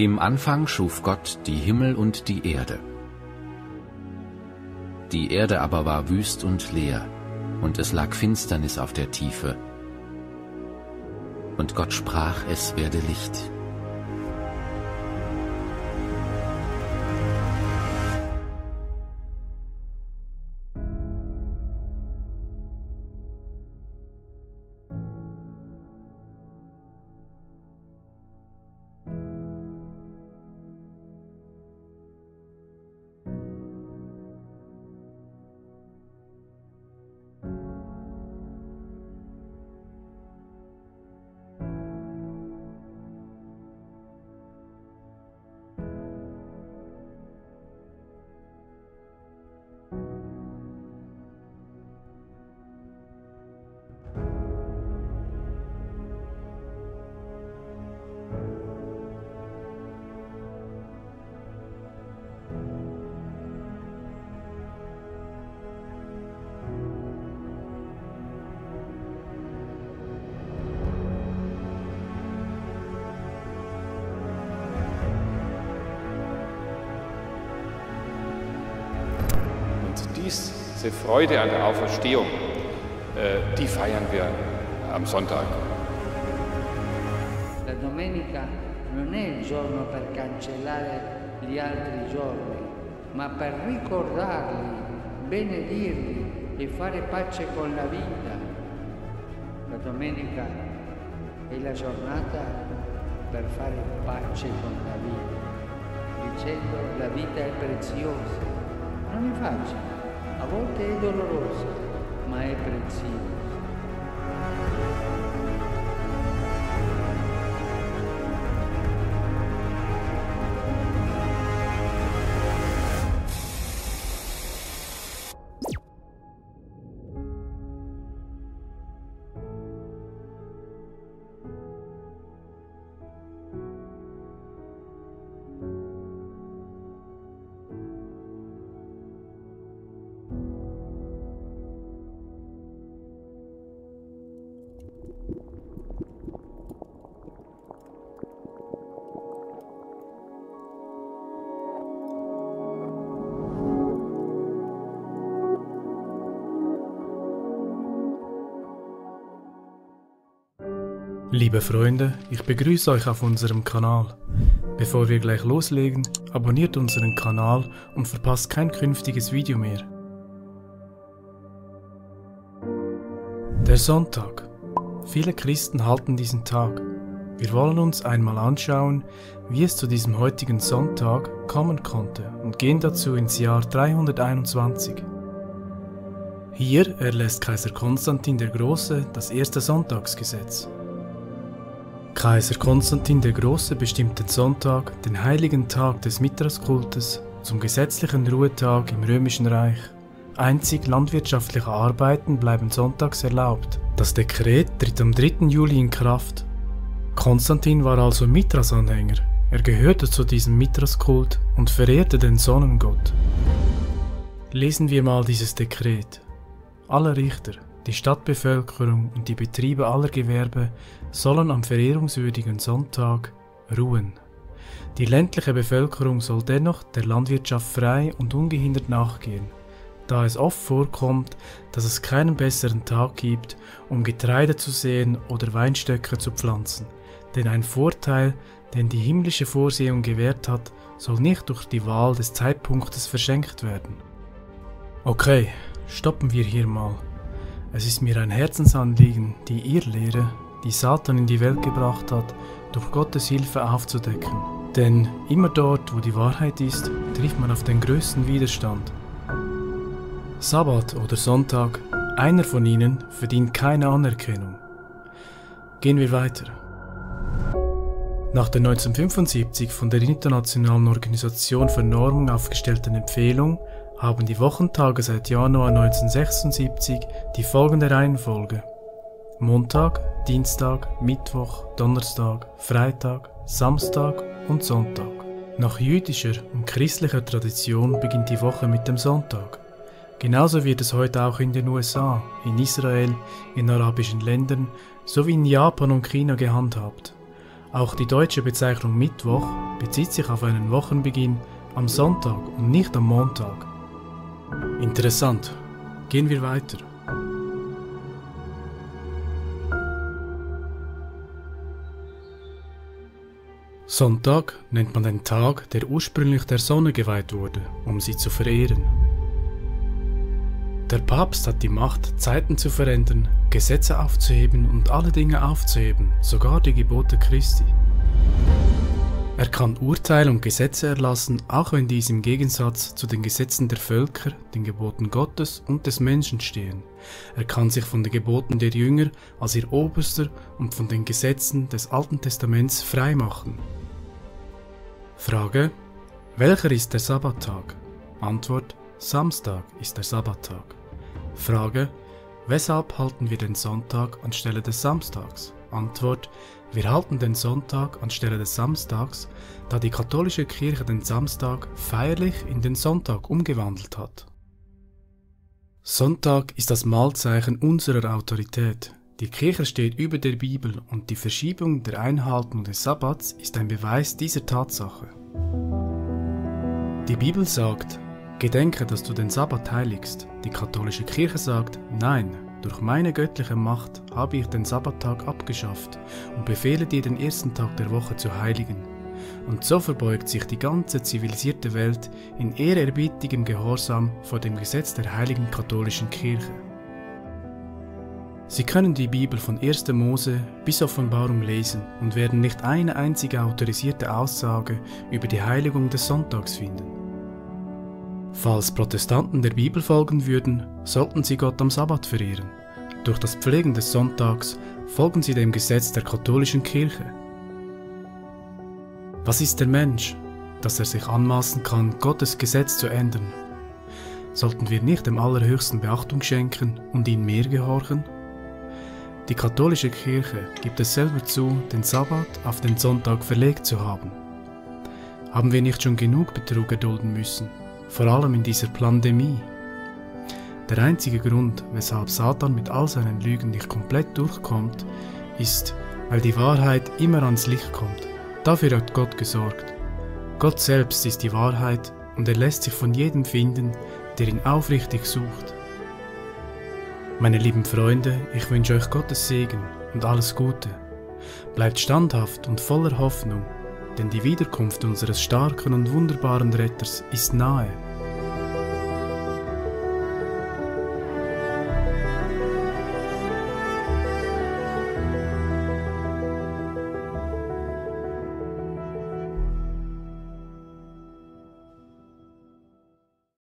Im Anfang schuf Gott die Himmel und die Erde. Die Erde aber war wüst und leer, und es lag Finsternis auf der Tiefe. Und Gott sprach, es werde Licht. Diese Freude an der Auferstehung, die feiern wir am Sonntag. La domenica non è il giorno per cancellare gli altri giorni, ma per ricordarli, benedirli e fare pace con la vita. La domenica è la giornata per fare pace con la vita, dicendo la vita è preziosa, non è facile. A volte è dolorosa, ma è preziosa. Liebe Freunde, ich begrüße euch auf unserem Kanal. Bevor wir gleich loslegen, abonniert unseren Kanal und verpasst kein künftiges Video mehr. Der Sonntag. Viele Christen halten diesen Tag. Wir wollen uns einmal anschauen, wie es zu diesem heutigen Sonntag kommen konnte und gehen dazu ins Jahr 321. Hier erlässt Kaiser Konstantin der Große das erste Sonntagsgesetz. Kaiser Konstantin der Große bestimmt den Sonntag, den heiligen Tag des Mithraskultes, zum gesetzlichen Ruhetag im Römischen Reich. Einzig landwirtschaftliche Arbeiten bleiben sonntags erlaubt. Das Dekret tritt am 3. Juli in Kraft. Konstantin war also Mithras-Anhänger. Er gehörte zu diesem Mithraskult und verehrte den Sonnengott. Lesen wir mal dieses Dekret. Alle Richter, die Stadtbevölkerung und die Betriebe aller Gewerbe sollen am verehrungswürdigen Sonntag ruhen. Die ländliche Bevölkerung soll dennoch der Landwirtschaft frei und ungehindert nachgehen, da es oft vorkommt, dass es keinen besseren Tag gibt, um Getreide zu säen oder Weinstöcke zu pflanzen. Denn ein Vorteil, den die himmlische Vorsehung gewährt hat, soll nicht durch die Wahl des Zeitpunktes verschenkt werden. Okay, stoppen wir hier mal. Es ist mir ein Herzensanliegen, die Irrlehre, die Satan in die Welt gebracht hat, durch Gottes Hilfe aufzudecken. Denn immer dort, wo die Wahrheit ist, trifft man auf den größten Widerstand. Sabbat oder Sonntag, einer von ihnen verdient keine Anerkennung. Gehen wir weiter. Nach der 1975 von der Internationalen Organisation für Normung aufgestellten Empfehlung haben die Wochentage seit Januar 1976 die folgende Reihenfolge: Montag, Dienstag, Mittwoch, Donnerstag, Freitag, Samstag und Sonntag. Nach jüdischer und christlicher Tradition beginnt die Woche mit dem Sonntag. Genauso wird es heute auch in den USA, in Israel, in arabischen Ländern sowie in Japan und China gehandhabt. Auch die deutsche Bezeichnung Mittwoch bezieht sich auf einen Wochenbeginn am Sonntag und nicht am Montag. Interessant. Gehen wir weiter. Sonntag nennt man den Tag, der ursprünglich der Sonne geweiht wurde, um sie zu verehren. Der Papst hat die Macht, Zeiten zu verändern, Gesetze aufzuheben und alle Dinge aufzuheben, sogar die Gebote Christi. Er kann Urteile und Gesetze erlassen, auch wenn dies im Gegensatz zu den Gesetzen der Völker, den Geboten Gottes und des Menschen stehen. Er kann sich von den Geboten der Jünger als ihr Oberster und von den Gesetzen des Alten Testaments freimachen. Frage: Welcher ist der Sabbattag? Antwort: Samstag ist der Sabbattag. Frage: Weshalb halten wir den Sonntag anstelle des Samstags? Antwort: Wir halten den Sonntag anstelle des Samstags, da die katholische Kirche den Samstag feierlich in den Sonntag umgewandelt hat. Sonntag ist das Mahlzeichen unserer Autorität. Die Kirche steht über der Bibel und die Verschiebung der Einhaltung des Sabbats ist ein Beweis dieser Tatsache. Die Bibel sagt: Gedenke, dass du den Sabbat heiligst. Die katholische Kirche sagt: Nein, durch meine göttliche Macht habe ich den Sabbattag abgeschafft und befehle dir, den ersten Tag der Woche zu heiligen. Und so verbeugt sich die ganze zivilisierte Welt in ehrerbietigem Gehorsam vor dem Gesetz der heiligen katholischen Kirche. Sie können die Bibel von 1. Mose bis Offenbarung lesen und werden nicht eine einzige autorisierte Aussage über die Heiligung des Sonntags finden. Falls Protestanten der Bibel folgen würden, sollten sie Gott am Sabbat verehren. Durch das Pflegen des Sonntags folgen sie dem Gesetz der katholischen Kirche. Was ist der Mensch, dass er sich anmaßen kann, Gottes Gesetz zu ändern? Sollten wir nicht dem Allerhöchsten Beachtung schenken und ihm mehr gehorchen? Die katholische Kirche gibt es selber zu, den Sabbat auf den Sonntag verlegt zu haben. Haben wir nicht schon genug Betrug erdulden müssen, vor allem in dieser Pandemie? Der einzige Grund, weshalb Satan mit all seinen Lügen nicht komplett durchkommt, ist, weil die Wahrheit immer ans Licht kommt. Dafür hat Gott gesorgt. Gott selbst ist die Wahrheit und er lässt sich von jedem finden, der ihn aufrichtig sucht. Meine lieben Freunde, ich wünsche euch Gottes Segen und alles Gute. Bleibt standhaft und voller Hoffnung, denn die Wiederkunft unseres starken und wunderbaren Retters ist nahe.